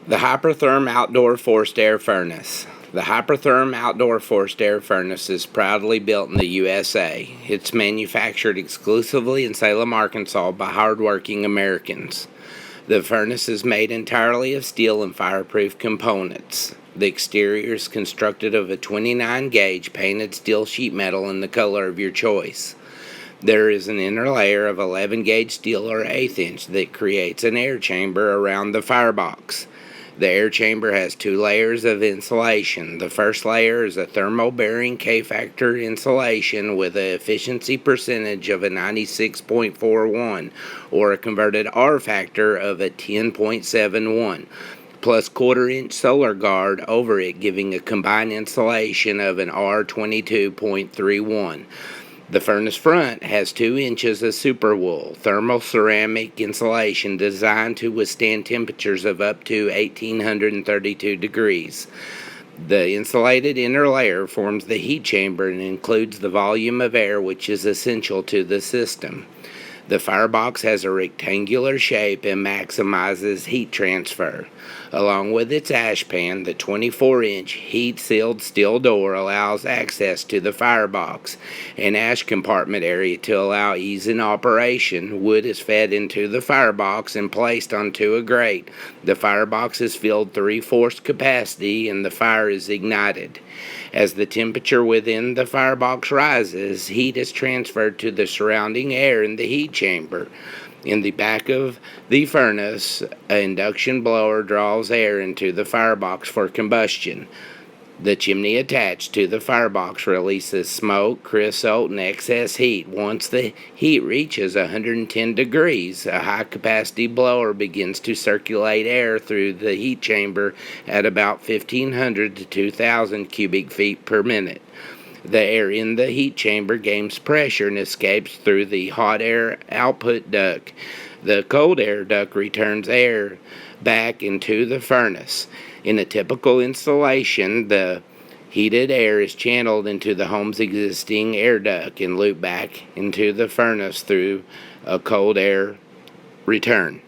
The Hyprotherm Outdoor Forced Air Furnace. The Hyprotherm Outdoor Forced Air Furnace is proudly built in the USA. It's manufactured exclusively in Salem, Arkansas by hardworking Americans. The furnace is made entirely of steel and fireproof components. The exterior is constructed of a 29-gauge painted steel sheet metal in the color of your choice. There is an inner layer of 11-gauge steel or 1/8 inch that creates an air chamber around the firebox. The air chamber has 2 layers of insulation. The first layer is a thermal-bearing K-factor insulation with an efficiency percentage of a 96.41 or a converted R factor of a 10.71, plus 1/4 inch solar guard over it, giving a combined insulation of an R22.31. The furnace front has 2 inches of super wool, thermal ceramic insulation designed to withstand temperatures of up to 1832 degrees. The insulated inner layer forms the heat chamber and includes the volume of air which is essential to the system. The firebox has a rectangular shape and maximizes heat transfer. Along with its ash pan, the 24-inch heat-sealed steel door allows access to the firebox and ash compartment area to allow ease in operation. Wood is fed into the firebox and placed onto a grate. The firebox is filled 3/4 capacity and the fire is ignited. As the temperature within the firebox rises, heat is transferred to the surrounding air in the heat chamber. In the back of the furnace, an induction blower draws air into the firebox for combustion. The chimney attached to the firebox releases smoke, creosote, and excess heat. Once the heat reaches 110 degrees, a high-capacity blower begins to circulate air through the heat chamber at about 1,500 to 2,000 cubic feet per minute. The air in the heat chamber gains pressure and escapes through the hot air output duct. The cold air duct returns air back into the furnace. In a typical installation, the heated air is channeled into the home's existing air duct and looped back into the furnace through a cold air return.